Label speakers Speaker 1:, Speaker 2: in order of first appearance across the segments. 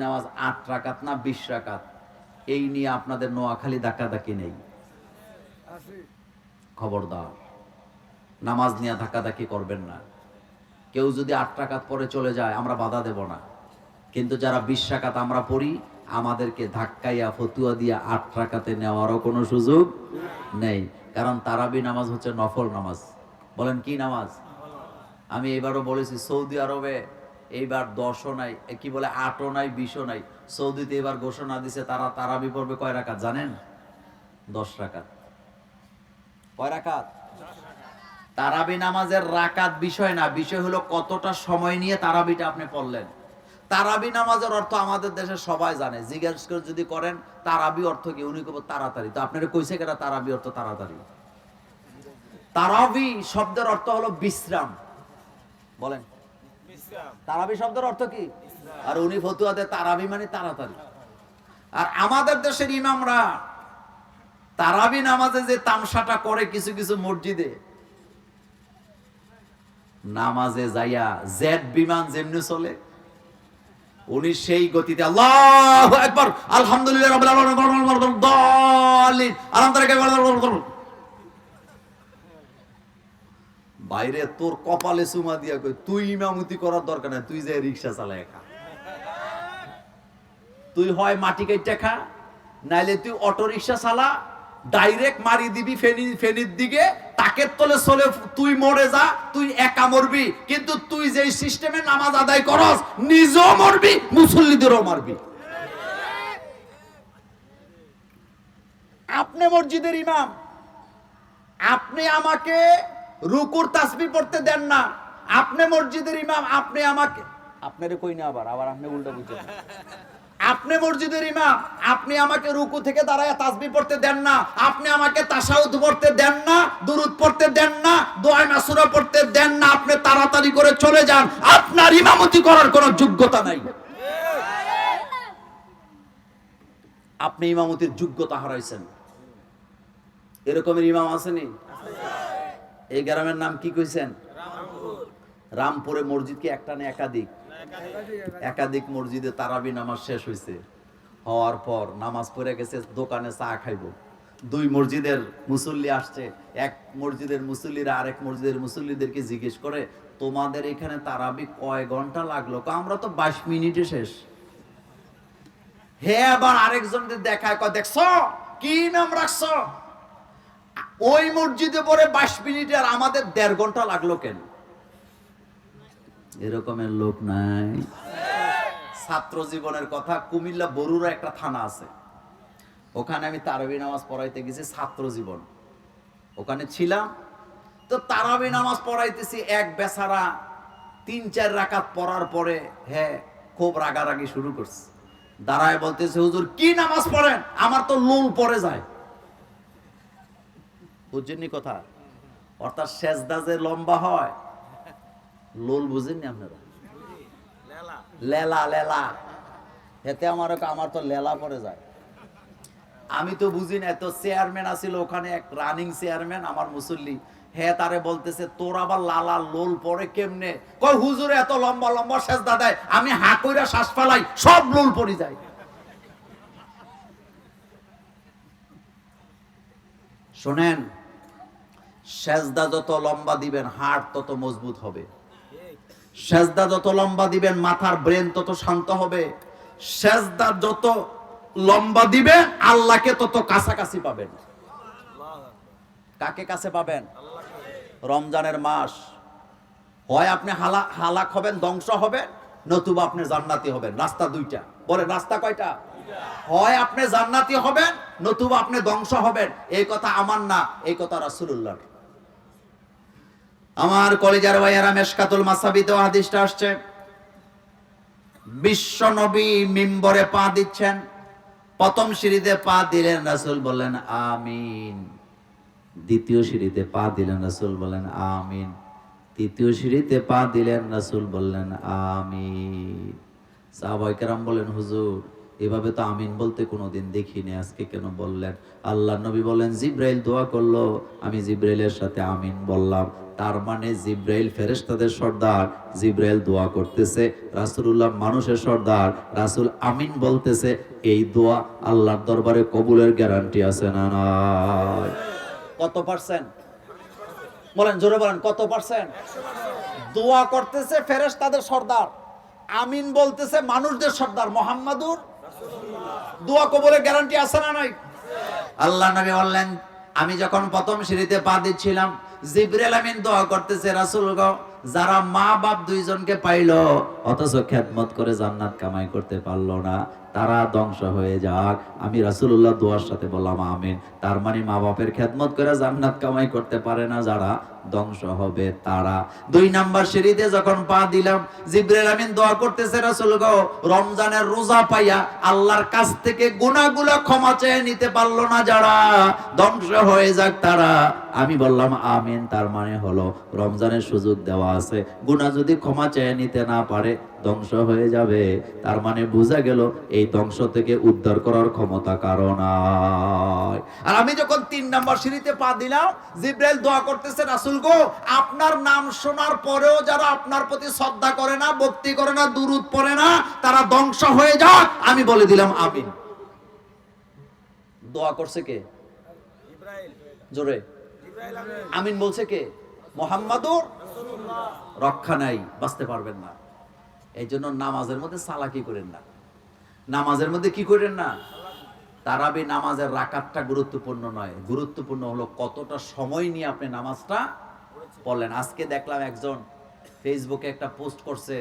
Speaker 1: নামাজ ৮ রাকাত না ২০ রাকাত, এই নিয়ে আপনাদের নোয়াখালী ধাক্কাধাক্কি নেই। খবরদার, নামাজ নিয়ে ধাক্কাধাক্কি করবেন না। কেউ যদি ৮ রাকাত পরে চলে যায় আমরা বাধা দেব না, কিন্তু যারা ২০ রাকাত আমরা পড়ি আমাদেরকে ধাক্কাইয়া ফতুয়া দিয়া ৮ রাকাতে নেওয়ারও কোনো সুযোগ নেই। কারণ তারাবি নামাজ হচ্ছে নফল নামাজ। বলেন কি নামাজ? আমি এবারও বলেছি, সৌদি আরবে এইবার ১০ও নাই, কি বলে ৮ও নাই ২০ও নাই। সৌদিতে এবার ঘোষণা দিছে তারা তারাবি পড়বে কয় রাকাত জানেন? ১০ রাকাত। কয় রাকাত? তারাবি নামাজের রাকাত বিষয় না, বিষয় হলো কতটা সময় নিয়ে তারাবিটা আপনি পড়লেন। তারাবি নামাজের অর্থ আমাদের দেশে সবাই জানে, জিজ্ঞেস করে যদি করেন তারাবি অর্থ কি, উনি কব তাড়াতাড়ি। তো আপনারা কইছে কেন তারাবি অর্থ তাড়াতাড়ি? তারাবি শব্দের অর্থ হলো বিশ্রাম। বলেন তারাবি শব্দের অর্থ কি? আর উনি ফতুয়া দেয় তারাবি মানে তাড়াতাড়ি। আর আমাদের দেশের ইমামরা তারাবি নামাজে যে তামসাটা করে কিছু কিছু মসজিদে, নামাজে যাইয়া জেট বিমান যেমনি চলে উনি সেই গতিতে আল্লাহু আকবার আলহামদুলিল্লাহ রাব্বিল আলামিন বাইরে তোর কপালে চুমা দিয়া কই তুই ইমামতি করার দরকার নাই, তুই যে রিকশা চালায় খা। তুই হয় মাটি কাইটা খা, নাইলে তুই অটো রিকশা চালা, ডাইরেক্ট মারি দিবি ফেনীর দিকে, তাকের তলে চলে তুই মরে যা, তুই একা মরবি। কিন্তু তুই যে সিস্টেমে নামাজ আদায় করস নিজেও মরবি, মুসল্লিদেরও মারবি। আপনি মসজিদের ইমাম, আপনি আমাকে রুকুর তাসবিহ পড়তে দেন না। আপনি মসজিদের ইমাম, আপনি আমাকে, আপনারে কই না আবার আপনি উল্টা বুঝছেন। আপনি মসজিদের ইমাম, আপনি আমাকে রুকু থেকে দাঁড়ায় তাসবিহ পড়তে দেন না। আপনি আমাকে তাশাহুদ পড়তে দেন না, দুরূদ পড়তে দেন না, দোয়া মাসুরা পড়তে দেন না। আপনি তাড়াতাড়ি করে চলে যান, আপনার ইমামতি করার কোনো যোগ্যতা নাই। আপনি ইমামতির যোগ্যতা হারাইছেন। এরকমের ইমাম আসেনি? এই গ্রামের নাম কি কইছেন? রামপুরে মসজিদ কি একটা না একাধিক? একাধিক মসজিদে তারাবি নামাজ শেষ হয়েছে। হওয়ার পর নামাজ পড়ে গেছে, দোকানে চা খাইব। দুই মসজিদের মুসল্লি আসছে, এক মসজিদের মুসল্লিরা আরেক মসজিদের মুসল্লিদেরকে জিজ্ঞেস করে তোমাদের এখানে তারাবি কয় ঘন্টা লাগলো? আমরা তো 22 মিনিটে শেষ। হে আবার আরেকজনদের দেখায় কয় দেখছো কি নাম রাখছো, ওই মসজিদে পরে 22 মিনিটে আর আমাদের 1.5 ঘন্টা লাগলো কেন? এরকমের লোক নাই? ছাত্র জীবনের কথা, কুমিল্লা বরুড়া একটা থানা আছে, ওখানে আমি তারাবি নামাজ পড়াইতে গেছি। ছাত্র জীবন ওখানে ছিলাম, তো তারাবি নামাজ পড়াইতেছি। এক বেচারা 3-4 রাকাত পড়ার পরে হ্যাঁ খুব রাগারাগি শুরু করছে। দাঁড়ায় বলতেছে হুজুর কি নামাজ পড়েন, আমার তো লোল পড়ে যায়। বুঝছেননি কথা? অর্থাৎ সেজদা যে লম্বা হয়, লোল বুঝেননি আপনারা? লেলা লেলা, এতে আমার তো লেলা পড়ে যায়। আমি তো বুঝি না। তো চেয়ারম্যান আছিল ওখানে, এক রানিং চেয়ারম্যান, আমার মুসল্লি, হ্যাঁ তারে বলতেছে তোর আবার লালা লোল পড়ে কেমনে? কই হুজুর এত লম্বা লম্বা সেজদা দেয়, আমি হা কইরা শ্বাস ফেলাই, সব লোল পড়ে যায়। শোনেন, সেজদা যত লম্বা দিবেন হাড় তত মজবুত হবে। সেজদা যত লম্বা দিবেন মাথার ব্রেন তত শান্ত হবে। সেজদা যত লম্বা দিবেন আল্লাহকে তত কাছাকাছি পাবেন। কাকে কাছে পাবেন? রমজানের মাস, হয় আপনি হালাক হবেন, ধ্বংস হবেন, নতুবা আপনি জান্নাতি হবেন। রাস্তা দুইটা। বলে রাস্তা কয়টা? হয় আপনি জান্নাতি হবেন, নতুবা আপনি ধ্বংস হবেন। এই কথা আমার না, এই কথা রাসূলুল্লাহর। আমার কলিজার ভাইয়েরা, মেশকাতুল মাসাবিতে হাদিসটা আসছে, বিশ্ব নবী মিম্বরে পা দিচ্ছেন, প্রথম সিঁড়িতে পা দিলেন, রাসূল বললেন আমিন। দ্বিতীয় সিঁড়িতে পা দিলেন, রাসূল বললেন আমিন। তৃতীয় সিঁড়িতে পা দিলেন, রাসূল বললেন আমিন। সাহাবায়ে কেরাম বলেন হুজুর এভাবে তো আমিন বলতে কোনোদিন দেখিনি, আজকে কেন বললেন? আল্লাহ নবী বলেন জিব্রাইল দোয়া করলো, আমি জিব্রাইলের সাথে আমিন বললাম। তার মানে জিব্রাইল ফেরেশতাদের সর্দার, জিব্রাইল দোয়া করতেছে, রাসূলুল্লাহ মানুষের সর্দার, রাসূল আমিন বলতেছে। এই দোয়া আল্লাহর দরবারে কবুলের গ্যারান্টি আছে না নাই? কত পার্সেন্ট? বলেন, জোরে বলেন, কত পার্সেন্ট? দোয়া করতেছে ফেরেশতাদের সর্দার, আমিন বলতেছে মানুষদের সর্দার মুহাম্মাদুর রাসূলুল্লাহ। দোয়া কবুলের গ্যারান্টি আছে না নাই? আল্লাহ নবী বললেন, আমি যখন প্রথম সিঁড়িতে পা দিচ্ছিলাম, জিবরাইল আমিন দোয়া করতেছে, রাসূল গো, যারা মা বাপ দুইজনকে পাইলো অথচ খেদমত করে জান্নাত কামাই করতে পারলো না, তারা ধ্বংস হয়ে যাক। আমি রাসূলুল্লাহ দোয়ার সাথে বললাম আমিন। তার মানে মা বাপের খেদমত করে জান্নাত কামাই করতে পারে না যারা, ধ্বংস হবে তারা। 2 নাম্বার সিঁড়িতে যখন পা দিলাম, জিবরাইল আমিন দোয়া করতেছে, রাসূল গো, রমজানের রোজা পাইয়া আল্লাহর কাছ থেকে গুনাহগুলো ক্ষমা চেয়ে নিতে পারলো না যারা, ধ্বংস হয়ে যাক তারা। আমি বললাম আমিন। তার মানে হলো রমজানের সুযোগ দেওয়া আছে, গুনাহ যদি ক্ষমা চেয়ে নিতে না পারে ধ্বংস হয়ে যাবে। তার মানে বোঝা গেল এই ধ্বংস থেকে উদ্ধার করার ক্ষমতা কারো নাই। আর আমি যখন 3 নাম্বার সিঁড়িতে পা দিলাম, জিবরাইল দোয়া করতেছে, রাসূল গো, আপনার নাম শোনার পরেও যারা আপনার প্রতি শ্রদ্ধা করে না, ভক্তি করে না, দুরূদ পড়ে না, তারা ধ্বংস হয়ে যাক। আমি বলে দিলাম আমিন। দোয়া করছে কে? জিবরাইল। জোরে আমিন বলছে কে? মুহাম্মাদুর রাসূলুল্লাহ। রক্ষা নাই, বাঁচতে পারবেন না। এই জন্য নামাজের মধ্যে চালাকি করেন না। নামাজের মধ্যে কি করেন না? তারাবি নামাজের রাকাতটা গুরুত্বপূর্ণ নয়, গুরুত্বপূর্ণ হলো কতটা সময় নিয়ে আপনি নামাজটা পড়লেন। আজকে দেখলাম একজন ফেসবুকে একটা পোস্ট করছে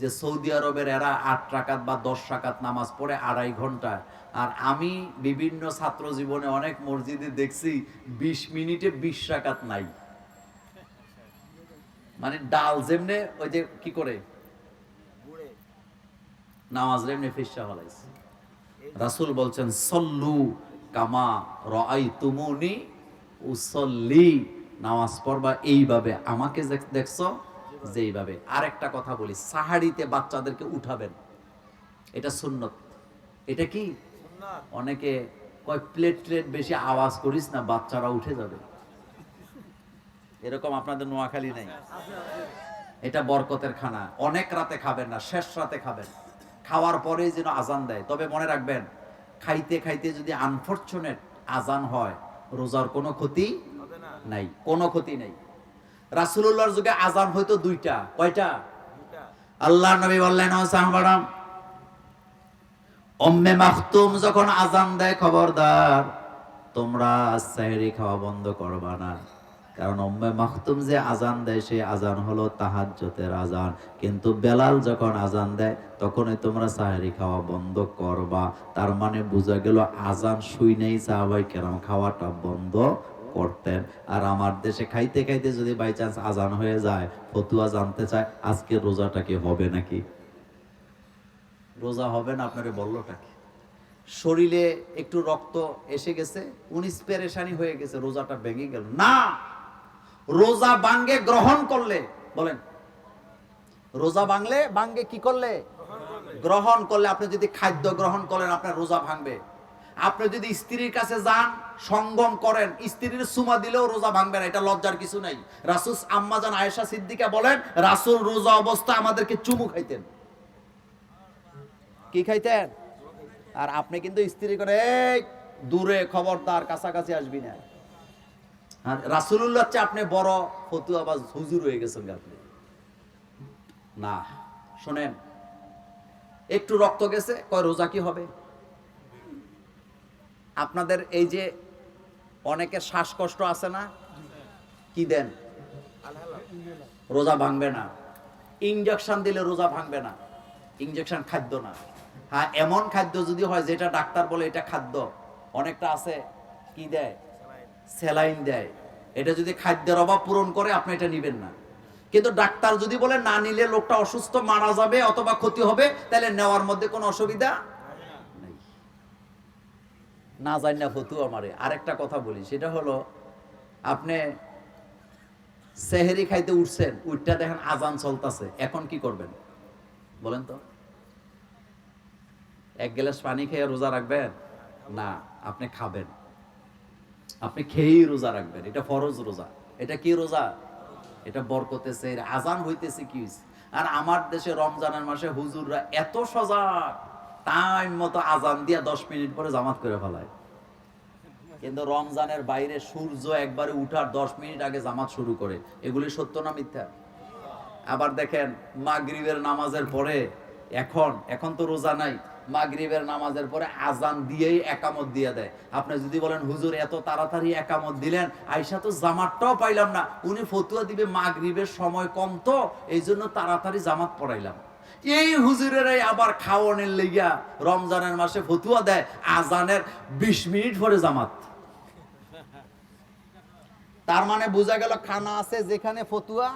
Speaker 1: যে সৌদি আরবের এরা 8 রাকাত বা 10 রাকাত নামাজ পড়ে 2.5 ঘন্টা। আর আমি বিভিন্ন ছাত্র জীবনে অনেক মসজিদে দেখছি 20 মিনিটে 20 রাকাত নাই। মানে ডাল যেমনে ওই যে কি করে নামাজ এমনি ফিসা হলাইছে। রাসূল বলছেন সল্লু কামা রাআইতুমুনি উসাল্লি, নামাজ পড়বা এইভাবে আমাকে দেখছো যেইভাবে। আরেকটা কথা বলি, সাহারিতে বাচ্চাদেরকে উঠাবেন, এটা সুন্নত। এটা কি সুন্নাত? অনেকে কয় প্লেট বেশি আওয়াজ করিস না, বাচ্চারা উঠে যাবে। এরকম আপনাদের নোয়াখালী নাই? এটা বরকতের খানা। অনেক রাতে খাবেন না, শেষ রাতে খাবেন। খাওয়ার পরে যেন আজান দেয়। তবে মনে রাখবেন, খাইতে খাইতে যদি আনফরচুনেট আজান হয়, রোজার কোনো ক্ষতি নাই, কোনো ক্ষতি নাই। রাসূলুল্লাহর যুগে আজান হয়তো 2টা। কয়টা? আল্লাহর নবী বললেন, ও সাহাবারা, উম্মে মাখতুম যখন আজান দেয়, খবরদার তোমরা সেহরি খাওয়া বন্ধ করবা না। কারণ উম্মে মাখতুম যে আজান দেয়, সেই আজান হলো তাহাজ্জুদের আজান। কিন্তু বেলাল যখন আজান দেয়, তখনই তোমরা সেহরি খাওয়া বন্ধ করবা। তার মানে বোঝা গেল আজান শুনেই সাহাবায়ে কেরাম খাওয়াটা বন্ধ করতেন। আর আমার দেশে খাইতে খাইতে যদি বাই চান্স আজান হয়ে যায়, ফতুয়া জানতে চায় আজকে রোজাটা কি হবে নাকি? রোজা হবে না, আপনারে বললোটা কি? শরীরে একটু রক্ত এসে গেছে, 19 পেরেশানি হয়ে গেছে, রোজাটা ভেঙে গেল না। রোজা ভাঙ্গে গ্রহণ করলে, বলেন, রোজা ভাঙ্গে কি করলে? গ্রহণ করলে। আপনি যদি খাদ্য গ্রহণ করেন, আপনার রোজা ভাঙবে। আপনি যদি স্ত্রীর কাছে যান, সঙ্গম করেন, স্ত্রীর সুমা দিলেও রোজা ভাঙবে না। এটা লজ্জার কিছু নাই। রাসূল আম্মাজান আয়েশা সিদ্দিকা বলেন, রাসূল রোজা অবস্থা আমাদেরকে চুমু খাইতেন। কি খাইতেন? আর আপনি কিন্তু স্ত্রী করে, এই দূরে, খবরদার, কাছাকাছি আসবি না। আর রাসূলুল্লাহ চেয়ে আপনি বড় ফতুয়াবাজ হুজুর হয়ে গেছেন আপনি। না, শুনেন, একটু রক্ত গেছে, কয় রোজা কি হবে? আপনাদের এই যে অনেকের শ্বাসকষ্ট আছে না, কি দেন? রোজা ভাঙবে না। ইনজেকশন দিলে রোজা ভাঙবে না। ইনজেকশন খাদ্য না। হ্যাঁ, এমন খাদ্য যদি হয় যেটা ডাক্তার বলে এটা খাদ্য, অনেকটা আছে কি দেয়? স্যালাইন দেয়। এটা যদি খাদ্যের অভাব পূরণ করে, আপনি এটা নিবেন না। কিন্তু ডাক্তার যদি বলে না নিলে লোকটা অসুস্থ, মারা যাবে অথবা ক্ষতি হবে, তাহলে নেওয়ার মধ্যে কোনো অসুবিধা নেই। না জানি না ফতুয়া মারে। আরেকটা কথা বলি, সেটা হলো, আপনি সেহরি খাইতে উঠছেন, উঠটা দেখেন আজান চলতেছে, এখন কি করবেন বলেন তো? এক গ্লাস পানি খেয়ে রোজা রাখবেন না, আপনি খাবেন, আপনি খেয়েই রোজা রাখবেন। এটা ফরজ রোজা। এটা কি রোজা? এটা বরকতেছে, আজান হইতেছে কি হইছে। আর আমার দেশে রমজানের মাসে হুজুররা এত সজাগ, টাইম মতো আজান দিয়া 10 মিনিট পরে জামাত করে ফেলায়। কিন্তু রমজানের বাইরে সূর্য একবারে উঠার 10 মিনিট আগে জামাত শুরু করে। এগুলি সত্য না মিথ্যা? আবার দেখেন মাগরিবের নামাজের পরে, এখন তো রোজা নাই, মাগরিবের নামাজের পরে আজান দিয়েই একামত দিয়ে দেয়। আপনি যদি বলেন হুজুর এত তাড়াতাড়ি একামত দিলেন, আইসা তো জামাতটাও পাইলাম না, উনি ফতুয়া দিবে মাগরিবের সময় কম তো এই জন্য তাড়াতাড়ি জামাত পড়াইলাম। এই হুজুরেরাই আবার খাওয়ানোর লেগিয়া রমজানের মাসে ফতুয়া দেয় আজানের 20 মিনিট পরে জামাত। তার মানে বোঝা গেল খানা আছে যেখানে ফতুয়া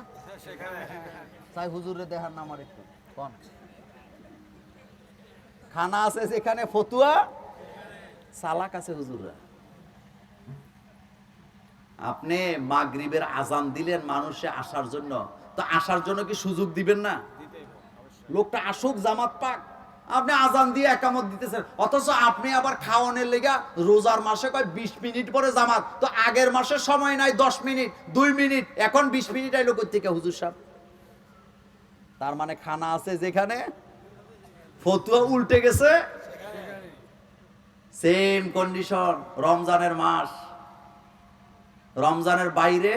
Speaker 1: তাই হুজুরে দেখার নাম আর একটু কোন খানা আছে যেখানে ফতুয়া সালাক আছে হুজুররা। আপনি মাগরিবের আজান দিলেন মানুষে আসার জন্য, তো আসার জন্য কি সুযোগ দিবেন না? লোকটা আসুক, জামাত পাক, আপনি আজান দিয়ে একামত দিতেছেন, অথচ আপনি আবার খাওয়ানোর লেগা রোজার মাসে কয় 20 মিনিট পরে জামাত। তো আগের মাসে সময় নাই 10 মিনিট 2 মিনিট, এখন 20 মিনিট আইলো কই থেকে হুজুর সাহেব? তার মানে খানা আছে যেখানে ফতুয়া উল্টে গেছে। সেম কন্ডিশন রমজানের মাস, রমজানের বাইরে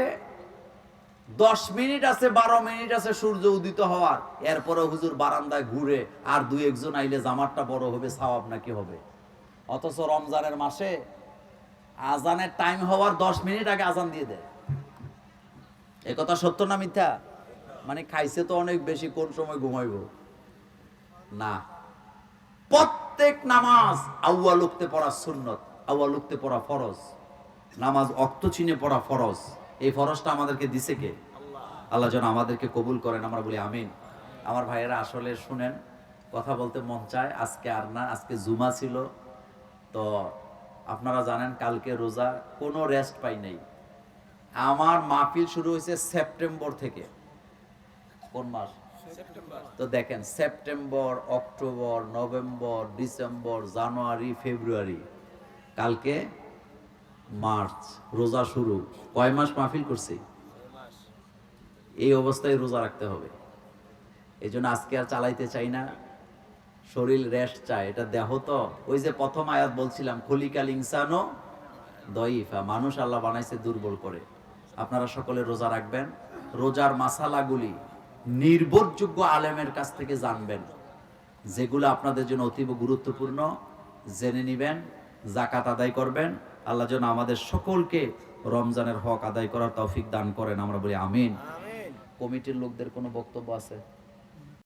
Speaker 1: 10 মিনিট আছে, 12 মিনিট আছে সূর্য উদিত হওয়ার, এরপরে হুজুর বারান্দায় ঘুরে আর 2-1 জন আইলে জামাতটা বড় হবে, সওয়াব নাকি হবে। অথচ রমজানের মাসে আজানের টাইম হওয়ার 10 মিনিট আগে আজান দিয়ে দেয়। এ কথা সত্য না মিথ্যা? মানে খাইছে তো অনেক বেশি, কোন সময় ঘুমাইবো না। প্রত্যেক নামাজ আউয়াল ওয়াক্তে পড়া সুন্নত, আউয়াল ওয়াক্তে পড়া ফরজ। নামাজ ওয়াক্ত চিনে পড়া ফরজ। এই ফরজটা আমাদেরকে দিছে কে? আল্লাহ যেন আমাদেরকে কবুল করেন, আমরা বলি আমিন। আমার ভাইয়েরা আসলে শুনেন, কথা বলতে মন চায়, আজকে আর না, আজকে জুমা ছিল তো আপনারা জানেন কালকে রোজা, কোনো রেস্ট পাই নাই। আমার মাহফিল শুরু হয়েছে সেপ্টেম্বর থেকে। কোন মাস? তো দেখেন সেপ্টেম্বর, অক্টোবর, নভেম্বর, ডিসেম্বর, জানুয়ারি, ফেব্রুয়ারি, কালকে মার্চ, রোজা শুরু। কয় মাস মাহফিল করছি? এই অবস্থায় রোজা রাখতে হবে। এই জন্য আজকে আর চালাইতে চাই না, শরীর রেস্ট চায়। এটা দেহ তো, ওই যে প্রথম আয়াত বলছিলাম খলিকাল ইনসানো দয়ীফা, মানুষ আল্লাহ বানাইছে দুর্বল করে। আপনারা সকলে রোজা রাখবেন, রোজার মাসালাগুলি নির্ভরযোগ্য আলেমের কাছ থেকে জানবেন, যেগুলো আপনাদের জন্য অতীব গুরুত্বপূর্ণ, জেনে নিবেন, যাকাত আদায় করবেন। আল্লাহ যেন আমাদের সকলকে রমজানের হক আদায় করার তৌফিক দান করেন, আমরা বলি আমিন। কমিটির লোকদের কোনো বক্তব্য আছে?